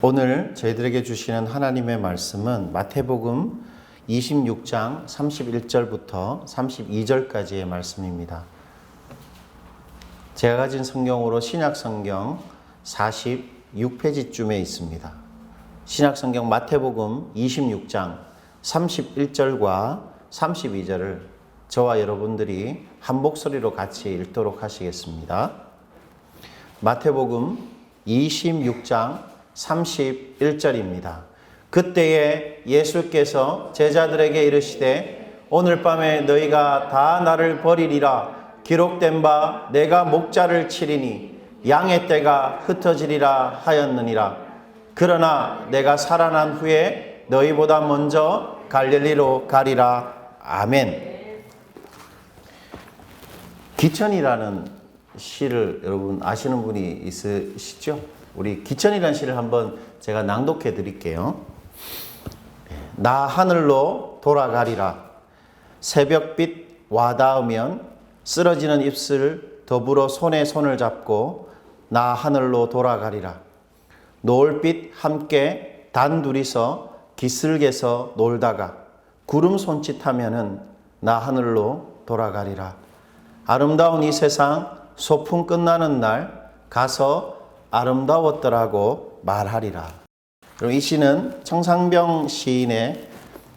오늘 저희들에게 주시는 하나님의 말씀은 마태복음 26장 31절부터 32절까지의 말씀입니다. 제가 가진 성경으로 신약성경 46페이지쯤에 있습니다. 신약성경 마태복음 26장 31절과 32절을 저와 여러분들이 한 목소리로 같이 읽도록 하시겠습니다. 마태복음 26장 31절입니다. 그때에 예수께서 제자들에게 이르시되 오늘 밤에 너희가 다 나를 버리리라. 기록된 바 내가 목자를 치리니 양의 떼가 흩어지리라 하였느니라. 그러나 내가 살아난 후에 너희보다 먼저 갈릴리로 가리라. 아멘. 기천이라는 시를 여러분 아시는 분이 있으시죠? 우리 기천이라는 시를 한번 제가 낭독해 드릴게요. 나 하늘로 돌아가리라. 새벽빛 와닿으면 쓰러지는 입술 더불어 손에 손을 잡고 나 하늘로 돌아가리라. 노을빛 함께 단둘이서 기슭에서 놀다가 구름 손짓하면은 나 하늘로 돌아가리라. 아름다운 이 세상 소풍 끝나는 날 가서 아름다웠더라고 말하리라. 그럼 이 시는 청상병 시인의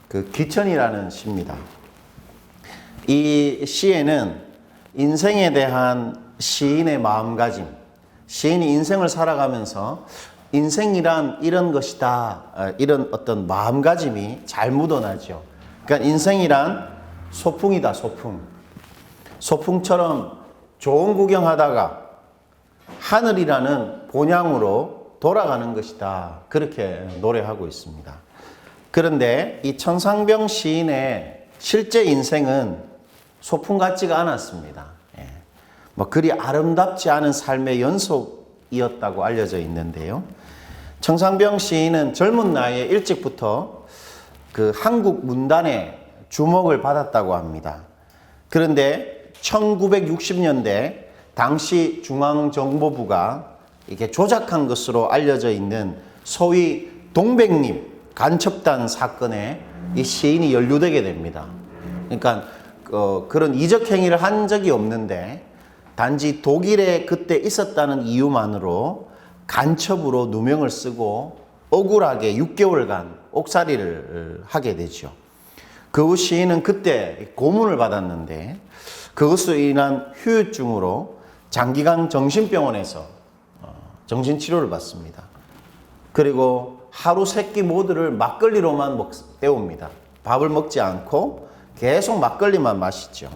그 기천이라는 시입니다. 이 시에는 인생에 대한 시인의 마음가짐, 시인이 인생을 살아가면서 인생이란 이런 것이다, 이런 어떤 마음가짐이 잘 묻어나죠. 그러니까 인생이란 소풍이다, 소풍. 소풍처럼 좋은 구경하다가 하늘이라는 본향으로 돌아가는 것이다. 그렇게 노래하고 있습니다. 그런데 이 천상병 시인의 실제 인생은 소풍 같지가 않았습니다. 뭐 그리 아름답지 않은 삶의 연속이었다고 알려져 있는데요. 천상병 시인은 젊은 나이에 일찍부터 그 한국 문단에 주목을 받았다고 합니다. 그런데 1960년대 당시 중앙정보부가 이렇게 조작한 것으로 알려져 있는 소위 동백님 간첩단 사건에 이 시인이 연루되게 됩니다. 그러니까 그런 이적 행위를 한 적이 없는데 단지 독일에 그때 있었다는 이유만으로 간첩으로 누명을 쓰고 억울하게 6개월간 옥살이를 하게 되죠. 그 후 시인은 그때 고문을 받았는데 그것으로 인한 후유증으로 장기간 정신병원에서 정신치료를 받습니다. 그리고 하루 세끼 모두를 막걸리로만 때웁니다. 밥을 먹지 않고 계속 막걸리만 마시죠.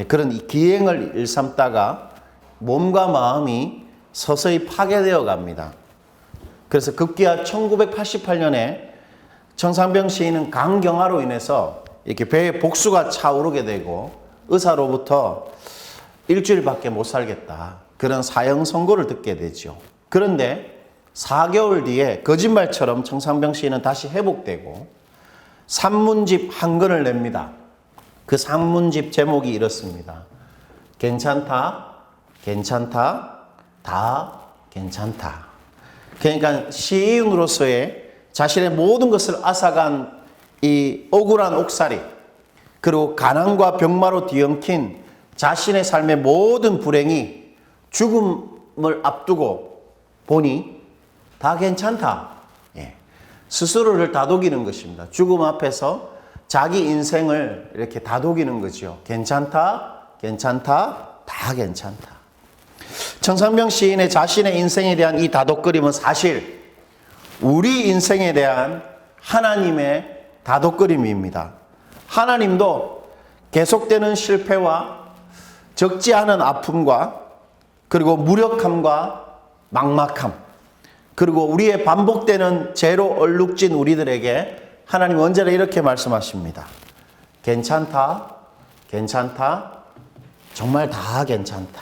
그런 이 기행을 일삼다가 몸과 마음이 서서히 파괴되어 갑니다. 그래서 급기야 1988년에 천상병 시인은 간경화로 인해서 이렇게 배에 복수가 차오르게 되고 의사로부터 일주일밖에 못 살겠다. 그런 사형 선고를 듣게 되죠. 그런데 4개월 뒤에 거짓말처럼 천상병 시인은 다시 회복되고 산문집 한 권을 냅니다. 그 산문집 제목이 이렇습니다. 괜찮다, 괜찮다, 다 괜찮다. 그러니까 시인으로서의 자신의 모든 것을 앗아간 이 억울한 옥살이, 그리고 가난과 병마로 뒤엉킨 자신의 삶의 모든 불행이 죽음을 앞두고 보니 다 괜찮다. 스스로를 다독이는 것입니다. 죽음 앞에서 자기 인생을 이렇게 다독이는 거죠. 괜찮다, 괜찮다, 다 괜찮다. 천상병 시인의 자신의 인생에 대한 이 다독거림은 사실 우리 인생에 대한 하나님의 다독거림입니다. 하나님도 계속되는 실패와 적지 않은 아픔과 그리고 무력함과 막막함, 그리고 우리의 반복되는 죄로 얼룩진 우리들에게 하나님 언제나 이렇게 말씀하십니다. 괜찮다, 괜찮다, 정말 다 괜찮다.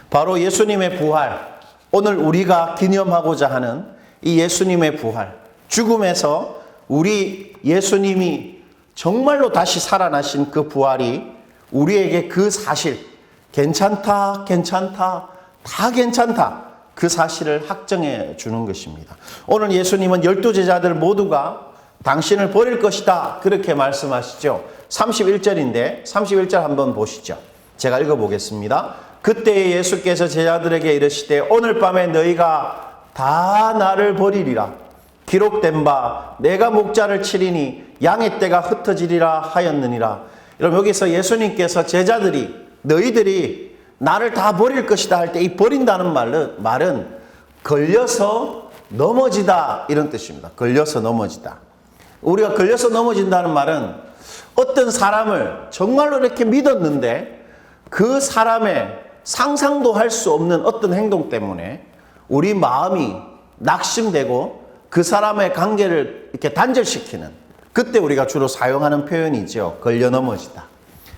바로 예수님의 부활, 오늘 우리가 기념하고자 하는 이 예수님의 부활, 죽음에서 우리 예수님이 정말로 다시 살아나신 그 부활이 우리에게 그 사실, 괜찮다, 괜찮다, 다 괜찮다, 그 사실을 확정해 주는 것입니다. 오늘 예수님은 12제자들 모두가 당신을 버릴 것이다 그렇게 말씀하시죠. 31절인데 31절 한번 보시죠. 제가 읽어보겠습니다. 그때 예수께서 제자들에게 이르시되 오늘 밤에 너희가 다 나를 버리리라. 기록된 바 내가 목자를 치리니 양의 떼가 흩어지리라 하였느니라. 여러분 여기서 예수님께서 제자들이 너희들이 나를 다 버릴 것이다 할 때 이 버린다는 말은 걸려서 넘어지다 이런 뜻입니다. 걸려서 넘어지다. 우리가 걸려서 넘어진다는 말은 어떤 사람을 정말로 이렇게 믿었는데 그 사람의 상상도 할 수 없는 어떤 행동 때문에 우리 마음이 낙심되고 그 사람의 관계를 이렇게 단절시키는, 그때 우리가 주로 사용하는 표현이죠. 걸려 넘어지다.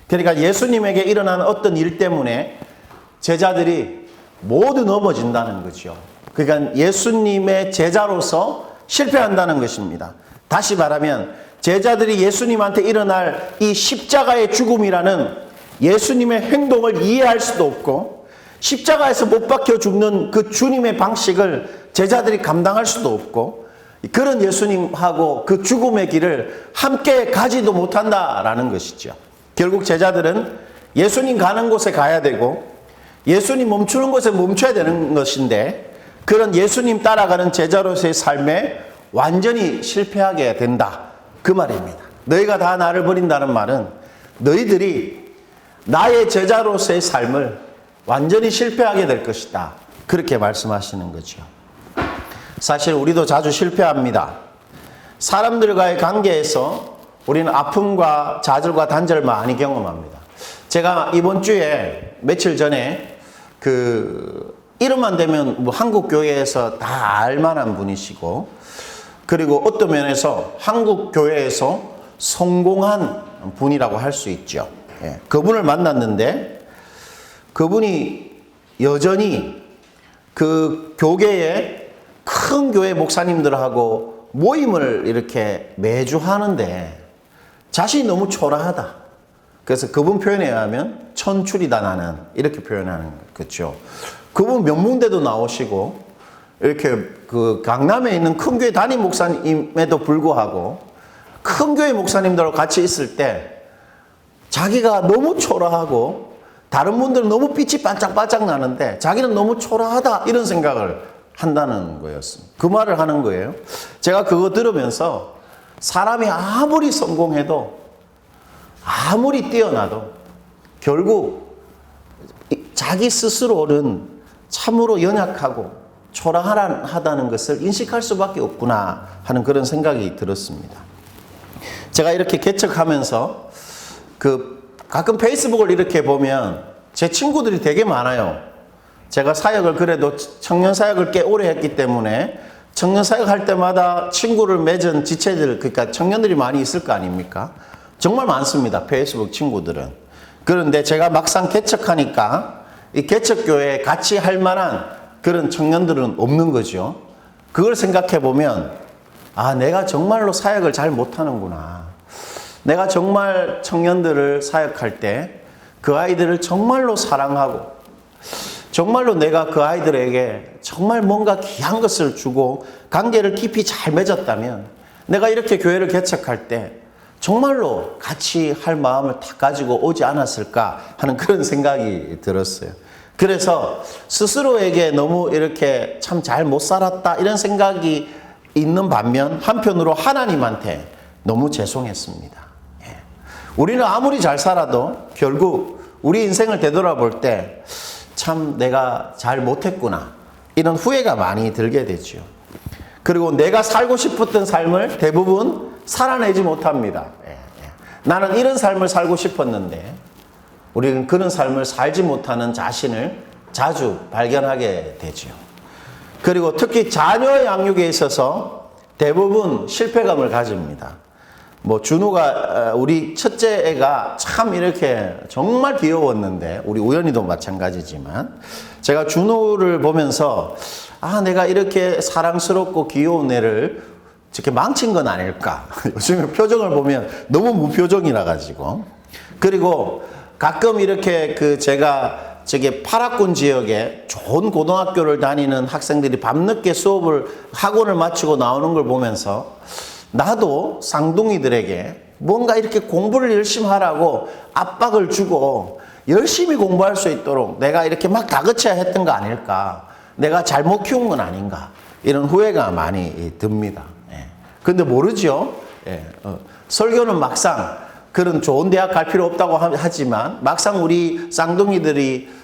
그러니까 예수님에게 일어난 어떤 일 때문에 제자들이 모두 넘어진다는 거죠. 그러니까 예수님의 제자로서 실패한다는 것입니다. 다시 말하면 제자들이 예수님한테 일어날 이 십자가의 죽음이라는 예수님의 행동을 이해할 수도 없고, 십자가에서 못 박혀 죽는 그 주님의 방식을 제자들이 감당할 수도 없고, 그런 예수님하고 그 죽음의 길을 함께 가지도 못한다라는 것이죠. 결국 제자들은 예수님 가는 곳에 가야 되고 예수님 멈추는 곳에 멈춰야 되는 것인데, 그런 예수님 따라가는 제자로서의 삶에 완전히 실패하게 된다 그 말입니다. 너희가 다 나를 버린다는 말은 너희들이 나의 제자로서의 삶을 완전히 실패하게 될 것이다 그렇게 말씀하시는 거죠. 사실 우리도 자주 실패합니다. 사람들과의 관계에서 우리는 아픔과 좌절과 단절을 많이 경험합니다. 제가 이번 주에 며칠 전에 이름만 되면 뭐 한국 교회에서 다 알만한 분이시고, 그리고 어떤 면에서 한국 교회에서 성공한 분이라고 할 수 있죠. 예, 그분을 만났는데 그분이 여전히 그 교계의 큰 교회 목사님들하고 모임을 이렇게 매주 하는데 자신이 너무 초라하다. 그래서 그분 표현에 의하면 천출이다 나는, 이렇게 표현하는 거죠. 그분 명문대도 나오시고 이렇게 그 강남에 있는 큰 교회 담임 목사님에도 불구하고 큰 교회 목사님들하고 같이 있을 때 자기가 너무 초라하고 다른 분들은 너무 빛이 반짝반짝 나는데 자기는 너무 초라하다 이런 생각을 한다는 거였습니다. 그 말을 하는 거예요. 제가 그거 들으면서 사람이 아무리 성공해도 아무리 뛰어나도 결국 자기 스스로는 참으로 연약하고 초라하다는 것을 인식할 수밖에 없구나 하는 그런 생각이 들었습니다. 제가 이렇게 개척하면서 가끔 페이스북을 이렇게 보면 제 친구들이 되게 많아요. 제가 사역을 그래도 청년 사역을 꽤 오래 했기 때문에 청년 사역 할 때마다 친구를 맺은 지체들, 그러니까 청년들이 많이 있을 거 아닙니까? 정말 많습니다. 페이스북 친구들은. 그런데 제가 막상 개척하니까 이 개척교회에 같이 할 만한 그런 청년들은 없는 거죠. 그걸 생각해 보면 내가 정말로 사역을 잘 못하는구나. 내가 정말 청년들을 사역할 때 그 아이들을 정말로 사랑하고 정말로 내가 그 아이들에게 정말 뭔가 귀한 것을 주고 관계를 깊이 잘 맺었다면 내가 이렇게 교회를 개척할 때 정말로 같이 할 마음을 다 가지고 오지 않았을까 하는 그런 생각이 들었어요. 그래서 스스로에게 너무 이렇게 참 잘 못 살았다 이런 생각이 있는 반면 한편으로 하나님한테 너무 죄송했습니다. 우리는 아무리 잘 살아도 결국 우리 인생을 되돌아볼 때 참 내가 잘 못했구나 이런 후회가 많이 들게 되죠. 그리고 내가 살고 싶었던 삶을 대부분 살아내지 못합니다. 나는 이런 삶을 살고 싶었는데 우리는 그런 삶을 살지 못하는 자신을 자주 발견하게 되죠. 그리고 특히 자녀 양육에 있어서 대부분 실패감을 가집니다. 준호가 우리 첫째 애가 참 이렇게 정말 귀여웠는데 우리 우연이도 마찬가지지만 제가 준호를 보면서 내가 이렇게 사랑스럽고 귀여운 애를 이렇게 망친 건 아닐까. 요즘에 표정을 보면 너무 무표정이라 가지고. 그리고 가끔 이렇게 제가 저게 파라군 지역에 좋은 고등학교를 다니는 학생들이 밤늦게 학원을 마치고 나오는 걸 보면서 나도 쌍둥이들에게 뭔가 이렇게 공부를 열심히 하라고 압박을 주고 열심히 공부할 수 있도록 내가 이렇게 막 다그쳐야 했던 거 아닐까. 내가 잘못 키운 건 아닌가. 이런 후회가 많이 듭니다. 근데 모르죠. 설교는 막상 그런 좋은 대학 갈 필요 없다고 하지만 막상 우리 쌍둥이들이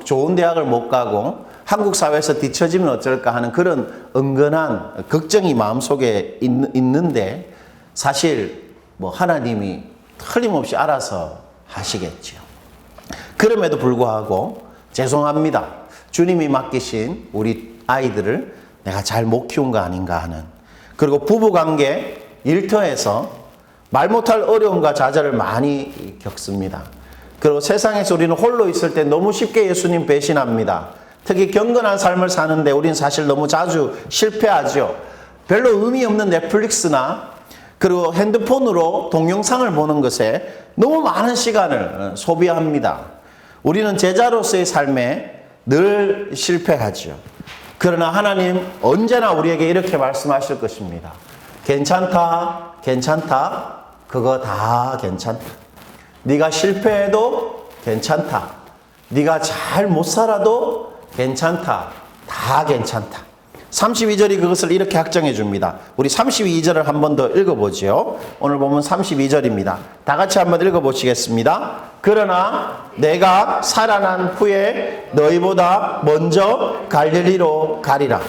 좋은 대학을 못 가고 한국 사회에서 뒤처지면 어쩔까 하는 그런 은근한 걱정이 마음속에 있는데 사실 하나님이 틀림없이 알아서 하시겠죠. 그럼에도 불구하고 죄송합니다. 주님이 맡기신 우리 아이들을 내가 잘 못 키운 거 아닌가 하는, 그리고 부부관계 일터에서 말 못할 어려움과 좌절을 많이 겪습니다. 그리고 세상에서 우리는 홀로 있을 때 너무 쉽게 예수님 배신합니다. 특히 경건한 삶을 사는데 우리는 사실 너무 자주 실패하죠. 별로 의미 없는 넷플릭스나 그리고 핸드폰으로 동영상을 보는 것에 너무 많은 시간을 소비합니다. 우리는 제자로서의 삶에 늘 실패하죠. 그러나 하나님 언제나 우리에게 이렇게 말씀하실 것입니다. 괜찮다, 괜찮다, 그거 다 괜찮다. 네가 실패해도 괜찮다. 네가 잘 못 살아도 괜찮다. 다 괜찮다. 32절이 그것을 이렇게 확정해 줍니다. 우리 32절을 한 번 더 읽어보죠. 오늘 보면 32절입니다. 다 같이 한번 읽어보시겠습니다. 그러나 내가 살아난 후에 너희보다 먼저 갈릴리로 가리라.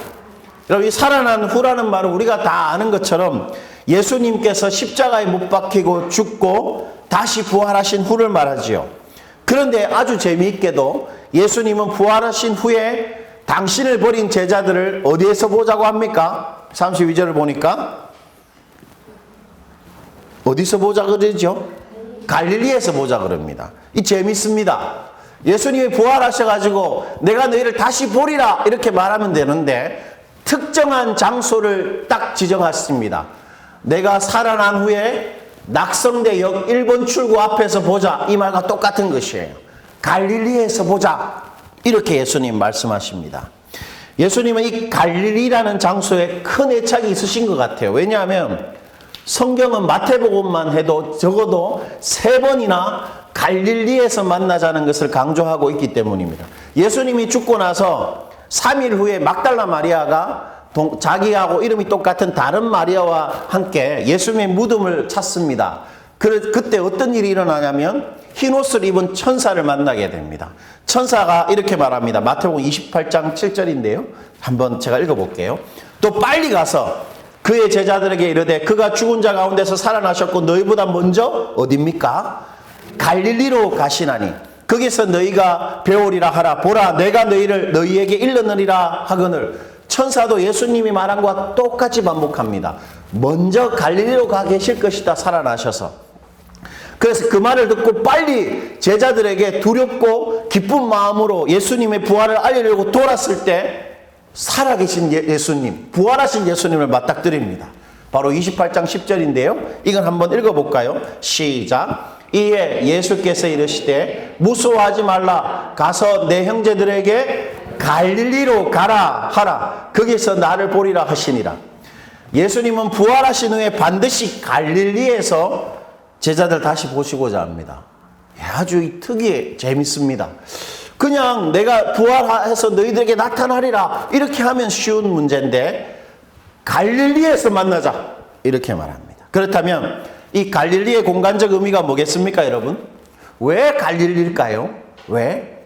여러분, 이 살아난 후라는 말은 우리가 다 아는 것처럼 예수님께서 십자가에 못 박히고 죽고 다시 부활하신 후를 말하지요. 그런데 아주 재미있게도 예수님은 부활하신 후에 당신을 버린 제자들을 어디에서 보자고 합니까? 32절을 보니까 어디서 보자 그러죠? 갈릴리에서 보자 그럽니다. 이 재밌습니다. 예수님이 부활하셔가지고 내가 너희를 다시 보리라 이렇게 말하면 되는데 특정한 장소를 딱 지정했습니다. 내가 살아난 후에 낙성대역 1번 출구 앞에서 보자, 이 말과 똑같은 것이에요. 갈릴리에서 보자, 이렇게 예수님 말씀하십니다. 예수님은 이 갈릴리라는 장소에 큰 애착이 있으신 것 같아요. 왜냐하면 성경은 마태복음만 해도 적어도 3번이나 갈릴리에서 만나자는 것을 강조하고 있기 때문입니다. 예수님이 죽고 나서 3일 후에 막달라 마리아가 자기하고 이름이 똑같은 다른 마리아와 함께 예수님의 무덤을 찾습니다. 그때 어떤 일이 일어나냐면 흰 옷을 입은 천사를 만나게 됩니다. 천사가 이렇게 말합니다. 마태복음 28장 7절인데요. 한번 제가 읽어볼게요. 또 빨리 가서 그의 제자들에게 이르되 그가 죽은 자 가운데서 살아나셨고 너희보다 먼저 어딥니까? 갈릴리로 가시나니 거기서 너희가 배우리라 하라. 보라, 내가 너희에게 일러느리라 하거늘. 천사도 예수님이 말한 것과 똑같이 반복합니다. 먼저 갈릴리로 가 계실 것이다, 살아나셔서. 그래서 그 말을 듣고 빨리 제자들에게 두렵고 기쁜 마음으로 예수님의 부활을 알리려고 돌았을 때 살아계신 예수님, 부활하신 예수님을 맞닥뜨립니다. 바로 28장 10절인데요. 이건 한번 읽어볼까요? 시작. 이에 예수께서 이르시되 무서워하지 말라. 가서 내 형제들에게 갈릴리로 가라 하라. 거기서 나를 보리라 하시니라. 예수님은 부활하신 후에 반드시 갈릴리에서 제자들 다시 보시고자 합니다. 아주 특이해, 재밌습니다. 그냥 내가 부활해서 너희들에게 나타나리라 이렇게 하면 쉬운 문제인데 갈릴리에서 만나자 이렇게 말합니다. 그렇다면 이 갈릴리의 공간적 의미가 뭐겠습니까, 여러분? 왜 갈릴리일까요? 왜?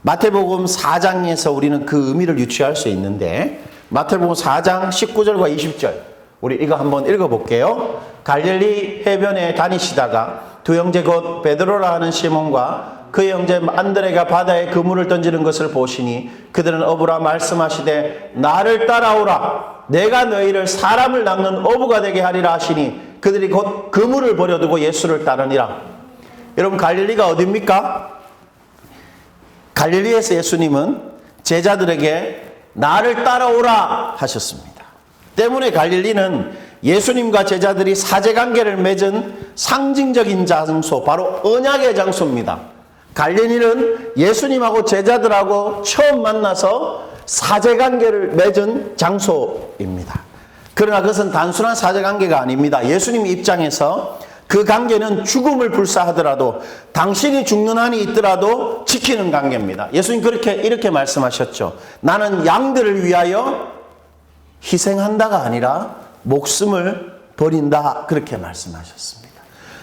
마태복음 4장에서 우리는 그 의미를 유추할 수 있는데 마태복음 4장 19절과 20절 우리 이거 한번 읽어볼게요. 갈릴리 해변에 다니시다가 두 형제 곧 베드로라 하는 시몬과 그의 형제 안드레가 바다에 그물을 던지는 것을 보시니 그들은 어부라 말씀하시되 나를 따라오라. 내가 너희를 사람을 낚는 어부가 되게 하리라 하시니 그들이 곧 그물을 버려두고 예수를 따르니라. 여러분, 갈릴리가 어디입니까? 갈릴리에서 예수님은 제자들에게 나를 따라오라 하셨습니다. 때문에 갈릴리는 예수님과 제자들이 사제관계를 맺은 상징적인 장소, 바로 언약의 장소입니다. 갈릴리는 예수님하고 제자들하고 처음 만나서 사제관계를 맺은 장소입니다. 그러나 그것은 단순한 사제관계가 아닙니다. 예수님 입장에서 그 관계는 죽음을 불사하더라도 당신이 죽는 한이 있더라도 지키는 관계입니다. 예수님 이렇게 말씀하셨죠. 나는 양들을 위하여 희생한다가 아니라 목숨을 버린다. 그렇게 말씀하셨습니다.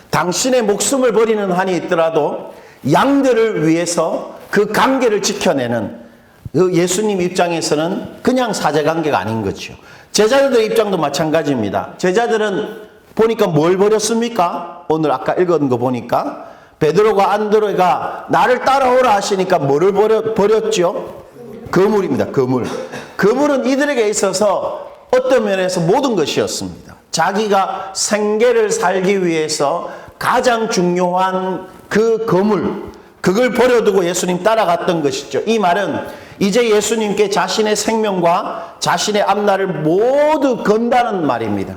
당신의 목숨을 버리는 한이 있더라도 양들을 위해서 그 관계를 지켜내는 그 예수님 입장에서는 그냥 사제관계가 아닌 거죠. 제자들의 입장도 마찬가지입니다. 제자들은 보니까 뭘 버렸습니까? 오늘 아까 읽은 거 보니까 베드로가 안드레가 나를 따라오라 하시니까 뭐를 버렸죠? 그물입니다. 그물. 그물은 이들에게 있어서 어떤 면에서 모든 것이었습니다. 자기가 생계를 살기 위해서 가장 중요한 그 그물, 그걸 버려두고 예수님 따라갔던 것이죠. 이 말은 이제 예수님께 자신의 생명과 자신의 앞날을 모두 건다는 말입니다.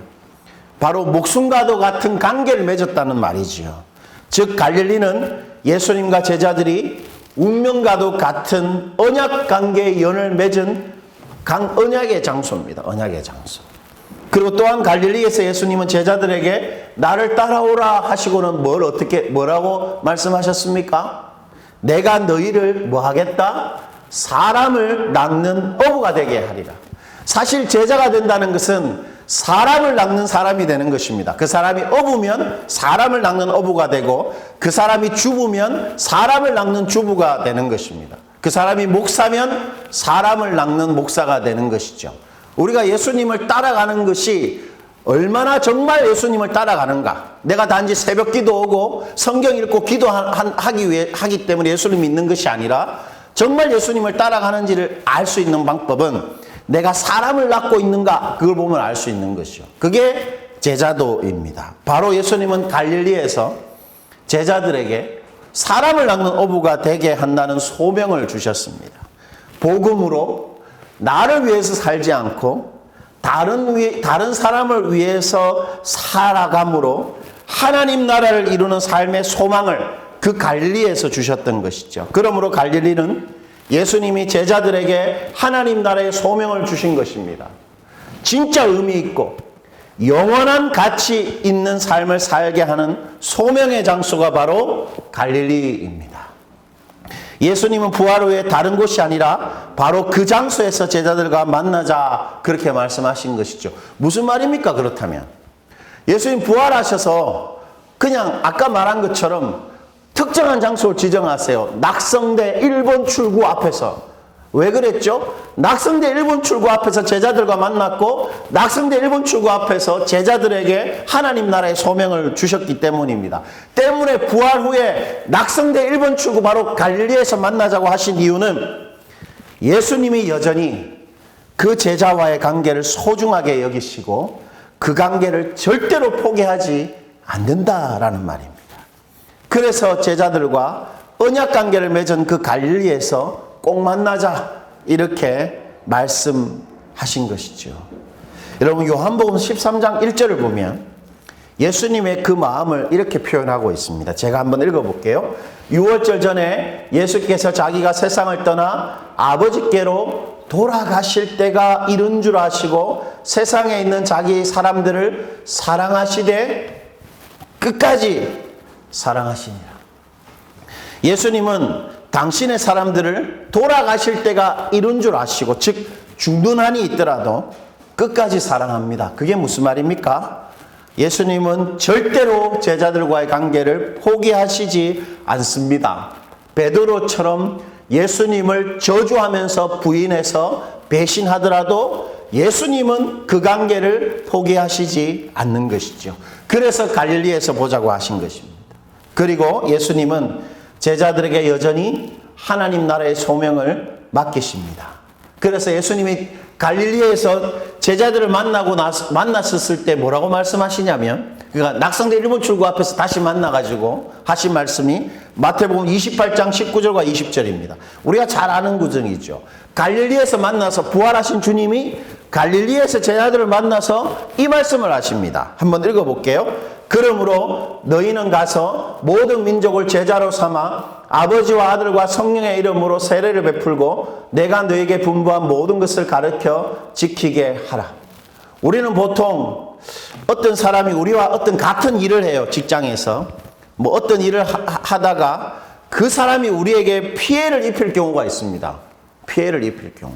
바로 목숨과도 같은 관계를 맺었다는 말이지요. 즉 갈릴리는 예수님과 제자들이 운명과도 같은 언약 관계의 연을 맺은 언약의 장소입니다. 언약의 장소. 그리고 또한 갈릴리에서 예수님은 제자들에게 나를 따라오라 하시고는 뭐라고 말씀하셨습니까? 내가 너희를 뭐 하겠다? 사람을 낳는 어부가 되게 하리라. 사실 제자가 된다는 것은 사람을 낳는 사람이 되는 것입니다. 그 사람이 어부면 사람을 낳는 어부가 되고 그 사람이 주부면 사람을 낳는 주부가 되는 것입니다. 그 사람이 목사면 사람을 낳는 목사가 되는 것이죠. 우리가 예수님을 따라가는 것이 얼마나 정말 예수님을 따라가는가. 내가 단지 새벽 기도하고 성경 읽고 하기 때문에 예수님 믿는 것이 아니라 정말 예수님을 따라가는지를 알 수 있는 방법은 내가 사람을 낳고 있는가 그걸 보면 알 수 있는 것이죠. 그게 제자도입니다. 바로 예수님은 갈릴리에서 제자들에게 사람을 낳는 어부가 되게 한다는 소명을 주셨습니다. 복음으로 나를 위해서 살지 않고 다른 사람을 위해서 살아감으로 하나님 나라를 이루는 삶의 소망을 그 갈릴리에서 주셨던 것이죠. 그러므로 갈릴리는 예수님이 제자들에게 하나님 나라의 소명을 주신 것입니다. 진짜 의미 있고 영원한 가치 있는 삶을 살게 하는 소명의 장소가 바로 갈릴리입니다. 예수님은 부활 후에 다른 곳이 아니라 바로 그 장소에서 제자들과 만나자 그렇게 말씀하신 것이죠. 무슨 말입니까? 그렇다면 예수님 부활하셔서 그냥 아까 말한 것처럼 특정한 장소를 지정하세요. 낙성대 1번 출구 앞에서. 왜 그랬죠? 낙성대 1번 출구 앞에서 제자들과 만났고 낙성대 1번 출구 앞에서 제자들에게 하나님 나라의 소명을 주셨기 때문입니다. 때문에 부활 후에 낙성대 1번 출구 바로 갈릴리에서 만나자고 하신 이유는 예수님이 여전히 그 제자와의 관계를 소중하게 여기시고 그 관계를 절대로 포기하지 않는다라는 말입니다. 그래서 제자들과 언약 관계를 맺은 그 갈릴리에서 꼭 만나자 이렇게 말씀하신 것이죠. 여러분 요한복음 13장 1절을 보면 예수님의 그 마음을 이렇게 표현하고 있습니다. 제가 한번 읽어볼게요. 6월절 전에 예수께서 자기가 세상을 떠나 아버지께로 돌아가실 때가 이른 줄 아시고 세상에 있는 자기 사람들을 사랑하시되 끝까지 사랑하시니라. 예수님은 당신의 사람들을 돌아가실 때가 이른 줄 아시고 즉 죽는 한이 있더라도 끝까지 사랑합니다. 그게 무슨 말입니까? 예수님은 절대로 제자들과의 관계를 포기하시지 않습니다. 베드로처럼 예수님을 저주하면서 부인해서 배신하더라도 예수님은 그 관계를 포기하시지 않는 것이죠. 그래서 갈릴리에서 보자고 하신 것입니다. 그리고 예수님은 제자들에게 여전히 하나님 나라의 소명을 맡기십니다. 그래서 예수님이 갈릴리에서 제자들을 만났었을 때 뭐라고 말씀하시냐면 그러니까 낙성대 1번 출구 앞에서 다시 만나가지고 하신 말씀이 마태복음 28장 19절과 20절입니다. 우리가 잘 아는 구절이죠. 갈릴리에서 만나서 부활하신 주님이 갈릴리에서 제자들을 만나서 이 말씀을 하십니다. 한번 읽어볼게요. 그러므로 너희는 가서 모든 민족을 제자로 삼아 아버지와 아들과 성령의 이름으로 세례를 베풀고 내가 너에게 분부한 모든 것을 가르쳐 지키게 하라. 우리는 보통 어떤 사람이 우리와 어떤 같은 일을 해요. 직장에서 뭐 어떤 일을 하다가 그 사람이 우리에게 피해를 입힐 경우가 있습니다. 피해를 입힐 경우.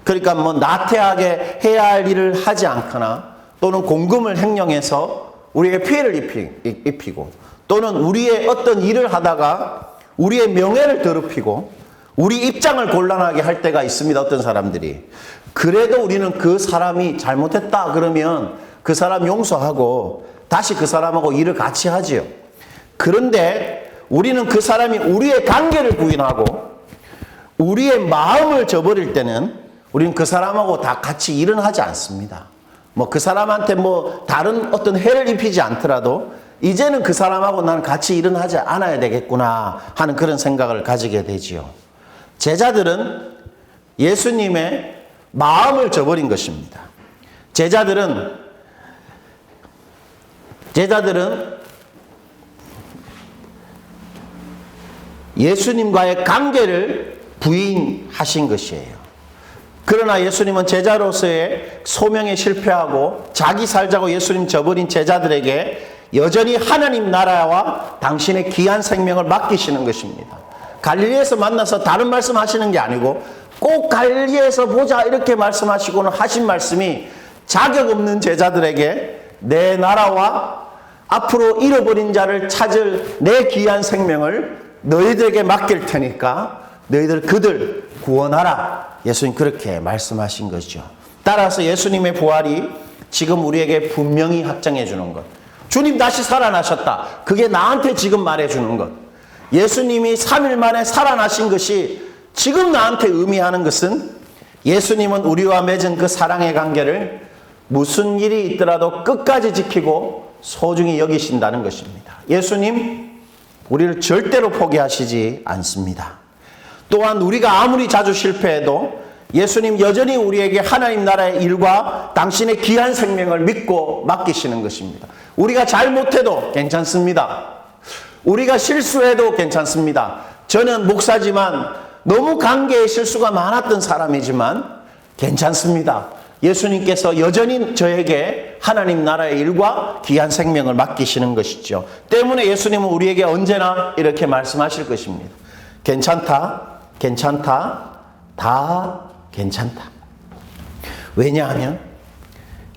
그러니까 뭐 나태하게 해야 할 일을 하지 않거나 또는 공금을 횡령해서 우리에게 피해를 입히고 또는 우리의 어떤 일을 하다가 우리의 명예를 더럽히고 우리 입장을 곤란하게 할 때가 있습니다. 어떤 사람들이. 그래도 우리는 그 사람이 잘못했다 그러면 그 사람 용서하고 다시 그 사람하고 일을 같이 하지요. 그런데 우리는 그 사람이 우리의 관계를 부인하고 우리의 마음을 저버릴 때는 우리는 그 사람하고 다 같이 일은 하지 않습니다. 뭐 그 사람한테 뭐 다른 어떤 해를 입히지 않더라도 이제는 그 사람하고 나는 같이 일은 하지 않아야 되겠구나 하는 그런 생각을 가지게 되지요. 제자들은 예수님의 마음을 저버린 것입니다. 제자들은 예수님과의 관계를 부인하신 것이에요. 그러나 예수님은 제자로서의 소명에 실패하고 자기 살자고 예수님 저버린 제자들에게 여전히 하나님 나라와 당신의 귀한 생명을 맡기시는 것입니다. 갈릴리에서 만나서 다른 말씀 하시는 게 아니고 꼭 갈릴리에서 보자 이렇게 말씀하시고는 하신 말씀이 자격 없는 제자들에게 내 나라와 앞으로 잃어버린 자를 찾을 내 귀한 생명을 너희들에게 맡길 테니까 너희들 그들 구원하라. 예수님 그렇게 말씀하신 거죠. 따라서 예수님의 부활이 지금 우리에게 분명히 확정해 주는 것. 주님 다시 살아나셨다. 그게 나한테 지금 말해 주는 것. 예수님이 3일 만에 살아나신 것이 지금 나한테 의미하는 것은 예수님은 우리와 맺은 그 사랑의 관계를 무슨 일이 있더라도 끝까지 지키고 소중히 여기신다는 것입니다. 예수님 우리를 절대로 포기하시지 않습니다. 또한 우리가 아무리 자주 실패해도 예수님 여전히 우리에게 하나님 나라의 일과 당신의 귀한 생명을 믿고 맡기시는 것입니다. 우리가 잘못해도 괜찮습니다. 우리가 실수해도 괜찮습니다. 저는 목사지만 너무 관계에 실수가 많았던 사람이지만 괜찮습니다. 예수님께서 여전히 저에게 하나님 나라의 일과 귀한 생명을 맡기시는 것이죠. 때문에 예수님은 우리에게 언제나 이렇게 말씀하실 것입니다. 괜찮다, 괜찮다, 다 괜찮다. 왜냐하면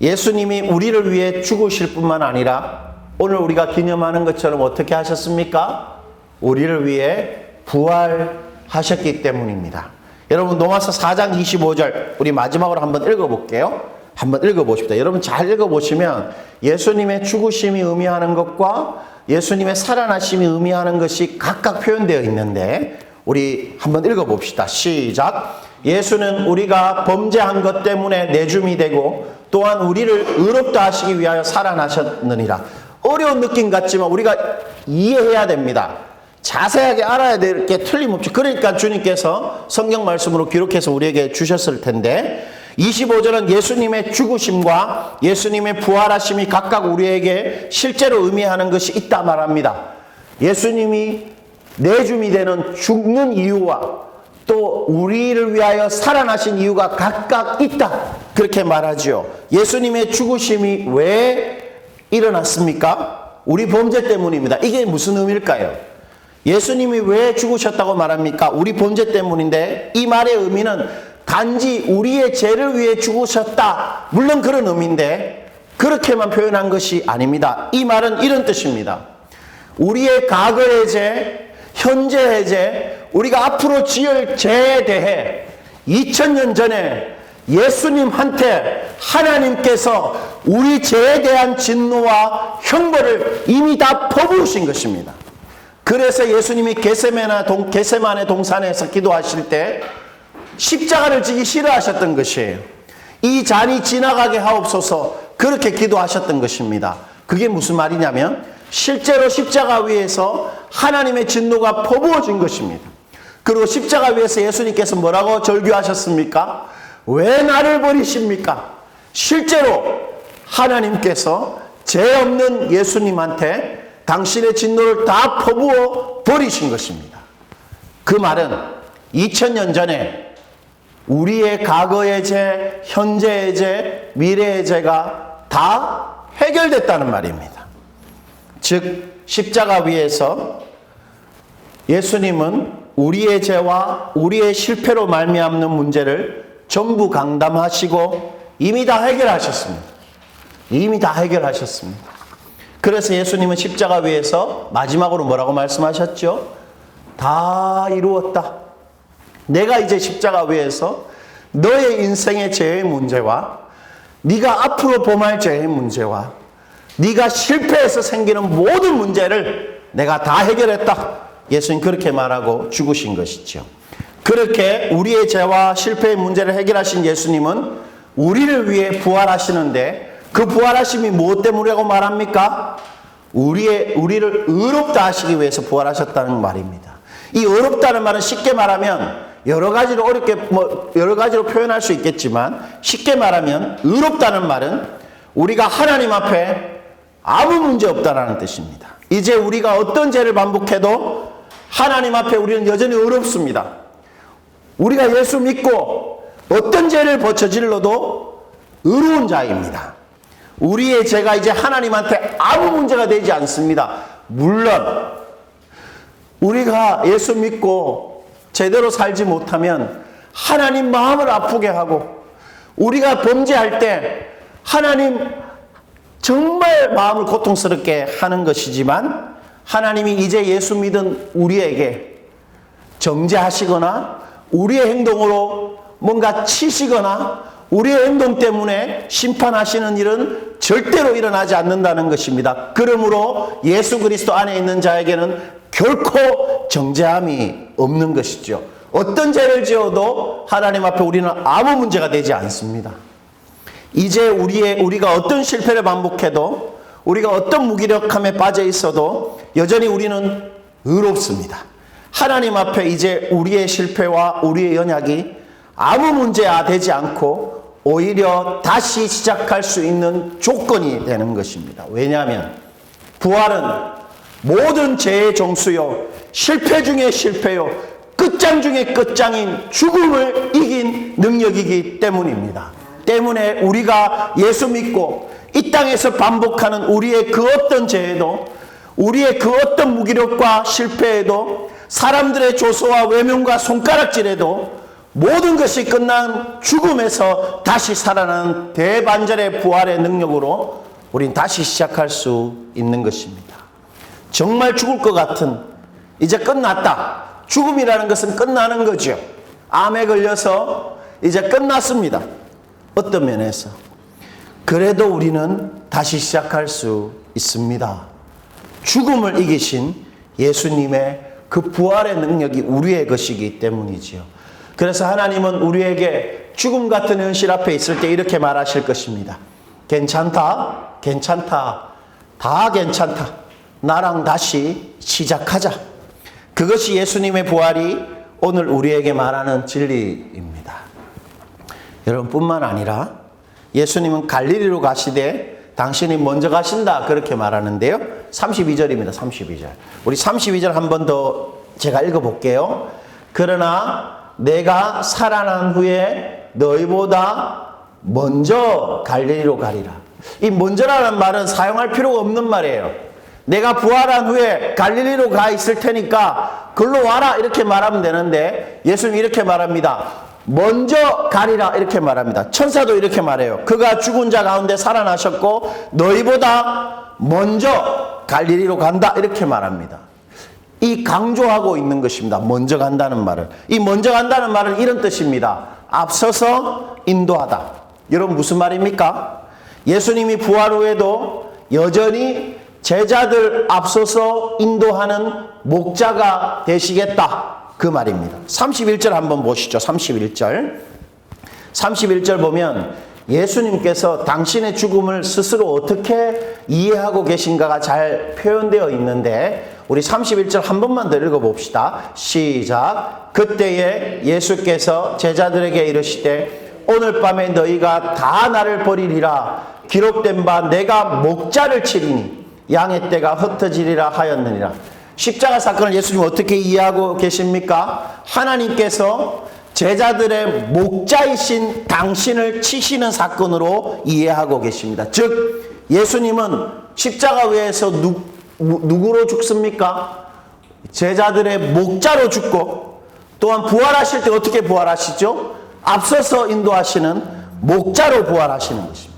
예수님이 우리를 위해 죽으실 뿐만 아니라 오늘 우리가 기념하는 것처럼 어떻게 하셨습니까? 우리를 위해 부활하셨기 때문입니다. 여러분 로마서 4장 25절 우리 마지막으로 한번 읽어볼게요. 한번 읽어보십시다. 여러분 잘 읽어보시면 예수님의 죽으심이 의미하는 것과 예수님의 살아나심이 의미하는 것이 각각 표현되어 있는데 우리 한번 읽어봅시다. 시작. 예수는 우리가 범죄한 것 때문에 내줌이 되고 또한 우리를 의롭다 하시기 위하여 살아나셨느니라. 어려운 느낌 같지만 우리가 이해해야 됩니다. 자세하게 알아야 될 게 틀림없죠. 그러니까 주님께서 성경 말씀으로 기록해서 우리에게 주셨을 텐데 25절은 예수님의 죽으심과 예수님의 부활하심이 각각 우리에게 실제로 의미하는 것이 있다 말합니다. 예수님이 내줌이 되는 죽는 이유와 또 우리를 위하여 살아나신 이유가 각각 있다. 그렇게 말하지요. 예수님의 죽으심이 왜 일어났습니까? 우리 범죄 때문입니다. 이게 무슨 의미일까요? 예수님이 왜 죽으셨다고 말합니까? 우리 범죄 때문인데 이 말의 의미는 단지 우리의 죄를 위해 죽으셨다. 물론 그런 의미인데 그렇게만 표현한 것이 아닙니다. 이 말은 이런 뜻입니다. 우리의 과거의 죄, 현재의 죄, 우리가 앞으로 지을 죄에 대해 2000년 전에 예수님한테 하나님께서 우리 죄에 대한 진노와 형벌을 이미 다 퍼부으신 것입니다. 그래서 예수님이 겟세마네 동산에서 기도하실 때 십자가를 지기 싫어하셨던 것이에요. 이 잔이 지나가게 하옵소서 그렇게 기도하셨던 것입니다. 그게 무슨 말이냐면 실제로 십자가 위에서 하나님의 진노가 퍼부어진 것입니다. 그리고 십자가 위에서 예수님께서 뭐라고 절규하셨습니까? 왜 나를 버리십니까? 실제로 하나님께서 죄 없는 예수님한테 당신의 진노를 다 퍼부어 버리신 것입니다. 그 말은 2000년 전에 우리의 과거의 죄, 현재의 죄, 미래의 죄가 다 해결됐다는 말입니다. 즉 십자가 위에서 예수님은 우리의 죄와 우리의 실패로 말미암는 문제를 전부 강담하시고 이미 다 해결하셨습니다. 이미 다 해결하셨습니다. 그래서 예수님은 십자가 위에서 마지막으로 뭐라고 말씀하셨죠? 다 이루었다. 내가 이제 십자가 위에서 너의 인생의 죄의 문제와 네가 앞으로 범할 죄의 문제와 네가 실패해서 생기는 모든 문제를 내가 다 해결했다. 예수님 그렇게 말하고 죽으신 것이죠. 그렇게 우리의 죄와 실패의 문제를 해결하신 예수님은 우리를 위해 부활하시는데 그 부활하심이 무엇 때문이라고 말합니까? 우리를 의롭다 하시기 위해서 부활하셨다는 말입니다. 이 의롭다는 말은 쉽게 말하면 여러 가지로 여러 가지로 표현할 수 있겠지만 쉽게 말하면 의롭다는 말은 우리가 하나님 앞에 아무 문제 없다라는 뜻입니다. 이제 우리가 어떤 죄를 반복해도 하나님 앞에 우리는 여전히 의롭습니다. 우리가 예수 믿고 어떤 죄를 저질러도 의로운 자입니다. 우리의 죄가 이제 하나님한테 아무 문제가 되지 않습니다. 물론 우리가 예수 믿고 제대로 살지 못하면 하나님 마음을 아프게 하고 우리가 범죄할 때 하나님 정말 마음을 고통스럽게 하는 것이지만 하나님이 이제 예수 믿은 우리에게 정죄하시거나 우리의 행동으로 뭔가 치시거나 우리의 행동 때문에 심판하시는 일은 절대로 일어나지 않는다는 것입니다. 그러므로 예수 그리스도 안에 있는 자에게는 결코 정죄함이 없는 것이죠. 어떤 죄를 지어도 하나님 앞에 우리는 아무 문제가 되지 않습니다. 이제 우리가 어떤 실패를 반복해도 우리가 어떤 무기력함에 빠져 있어도 여전히 우리는 의롭습니다. 하나님 앞에 이제 우리의 실패와 우리의 연약이 아무 문제가 되지 않고 오히려 다시 시작할 수 있는 조건이 되는 것입니다. 왜냐하면 부활은 모든 죄의 종수요, 실패 중에 실패요, 끝장 중에 끝장인 죽음을 이긴 능력이기 때문입니다. 때문에 우리가 예수 믿고 이 땅에서 반복하는 우리의 그 어떤 죄에도 우리의 그 어떤 무기력과 실패에도 사람들의 조소와 외면과 손가락질에도 모든 것이 끝난 죽음에서 다시 살아나는 대반전의 부활의 능력으로 우린 다시 시작할 수 있는 것입니다. 정말 죽을 것 같은 이제 끝났다. 죽음이라는 것은 끝나는 거죠. 암에 걸려서 이제 끝났습니다. 어떤 면에서. 그래도 우리는 다시 시작할 수 있습니다. 죽음을 이기신 예수님의 그 부활의 능력이 우리의 것이기 때문이지요. 그래서 하나님은 우리에게 죽음 같은 현실 앞에 있을 때 이렇게 말하실 것입니다. 괜찮다, 괜찮다, 다 괜찮다. 나랑 다시 시작하자. 그것이 예수님의 부활이 오늘 우리에게 말하는 진리입니다. 여러분 뿐만 아니라 예수님은 갈릴리로 가시되 당신이 먼저 가신다 그렇게 말하는데요. 32절입니다. 32절. 우리 32절 한 번 더 제가 읽어볼게요. 그러나 내가 살아난 후에 너희보다 먼저 갈릴리로 가리라. 이 먼저라는 말은 사용할 필요가 없는 말이에요. 내가 부활한 후에 갈릴리로 가 있을 테니까 글로 와라 이렇게 말하면 되는데 예수님이 이렇게 말합니다. 먼저 가리라 이렇게 말합니다. 천사도 이렇게 말해요. 그가 죽은 자 가운데 살아나셨고 너희보다 먼저 갈릴리로 간다 이렇게 말합니다. 이 강조하고 있는 것입니다. 먼저 간다는 말을. 이 먼저 간다는 말은 이런 뜻입니다. 앞서서 인도하다. 여러분 무슨 말입니까? 예수님이 부활 후에도 여전히 제자들 앞서서 인도하는 목자가 되시겠다. 그 말입니다. 31절 한번 보시죠. 31절. 31절 보면 예수님께서 당신의 죽음을 스스로 어떻게 이해하고 계신가가 잘 표현되어 있는데 우리 31절 한 번만 더 읽어봅시다. 시작. 그때에 예수께서 제자들에게 이르시되 오늘 밤에 너희가 다 나를 버리리라. 기록된 바 내가 목자를 치리니 양의 떼가 흩어지리라 하였느니라. 십자가 사건을 예수님 어떻게 이해하고 계십니까? 하나님께서 제자들의 목자이신 당신을 치시는 사건으로 이해하고 계십니다. 즉 예수님은 십자가 위에서 누구로 죽습니까? 제자들의 목자로 죽고, 또한 부활하실 때 어떻게 부활하시죠? 앞서서 인도하시는 목자로 부활하시는 것입니다.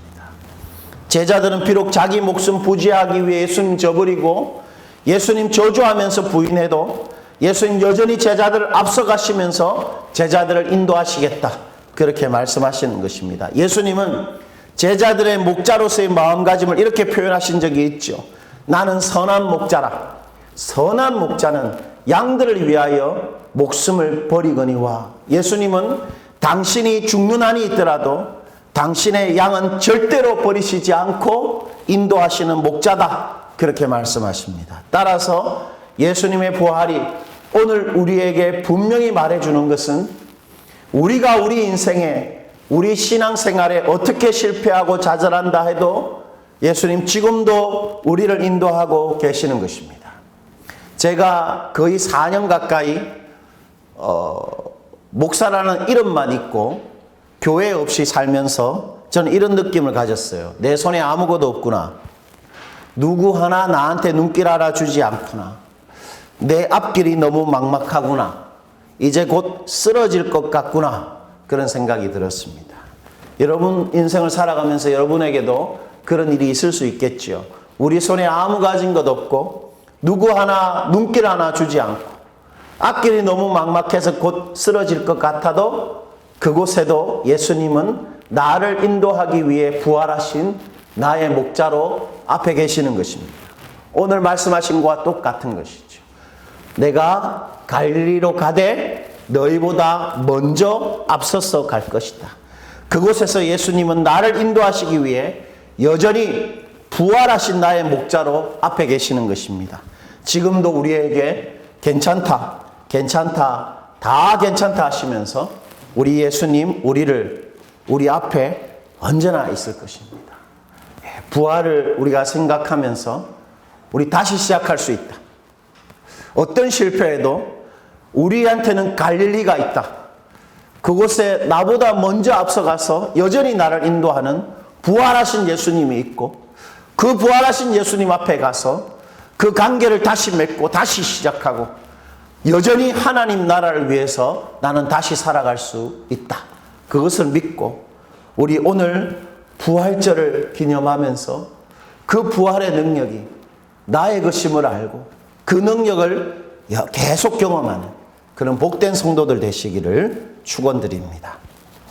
제자들은 비록 자기 목숨 부지하기 위해 예수님 저버리고 예수님 저주하면서 부인해도 예수님 여전히 제자들을 앞서가시면서 제자들을 인도하시겠다, 그렇게 말씀하시는 것입니다. 예수님은 제자들의 목자로서의 마음가짐을 이렇게 표현하신 적이 있죠. 나는 선한 목자라. 선한 목자는 양들을 위하여 목숨을 버리거니와. 예수님은 당신이 죽는 한이 있더라도 당신의 양은 절대로 버리시지 않고 인도하시는 목자다, 그렇게 말씀하십니다. 따라서 예수님의 부활이 오늘 우리에게 분명히 말해주는 것은, 우리가 우리 인생에, 우리 신앙생활에 어떻게 실패하고 좌절한다 해도 예수님 지금도 우리를 인도하고 계시는 것입니다. 제가 거의 4년 가까이 목사라는 이름만 있고 교회 없이 살면서 저는 이런 느낌을 가졌어요. 내 손에 아무것도 없구나. 누구 하나 나한테 눈길 알아주지 않구나. 내 앞길이 너무 막막하구나. 이제 곧 쓰러질 것 같구나. 그런 생각이 들었습니다. 여러분 인생을 살아가면서 여러분에게도 그런 일이 있을 수 있겠죠. 우리 손에 아무 가진 것 없고 누구 하나 눈길 하나 주지 않고 앞길이 너무 막막해서 곧 쓰러질 것 같아도 그곳에도 예수님은 나를 인도하기 위해 부활하신 나의 목자로 앞에 계시는 것입니다. 오늘 말씀하신 것과 똑같은 것이죠. 내가 갈릴리로 가되 너희보다 먼저 앞서서 갈 것이다. 그곳에서 예수님은 나를 인도하시기 위해 여전히 부활하신 나의 목자로 앞에 계시는 것입니다. 지금도 우리에게 괜찮다, 괜찮다, 다 괜찮다 하시면서 우리 예수님, 우리 앞에 언제나 있을 것입니다. 부활을 우리가 생각하면서 우리 다시 시작할 수 있다. 어떤 실패에도 우리한테는 갈릴리가 있다. 그곳에 나보다 먼저 앞서가서 여전히 나를 인도하는 부활하신 예수님이 있고, 그 부활하신 예수님 앞에 가서 그 관계를 다시 맺고 다시 시작하고 여전히 하나님 나라를 위해서 나는 다시 살아갈 수 있다. 그것을 믿고 우리 오늘 부활절을 기념하면서 그 부활의 능력이 나의 것임을 알고 그 능력을 계속 경험하는 그런 복된 성도들 되시기를 축원드립니다.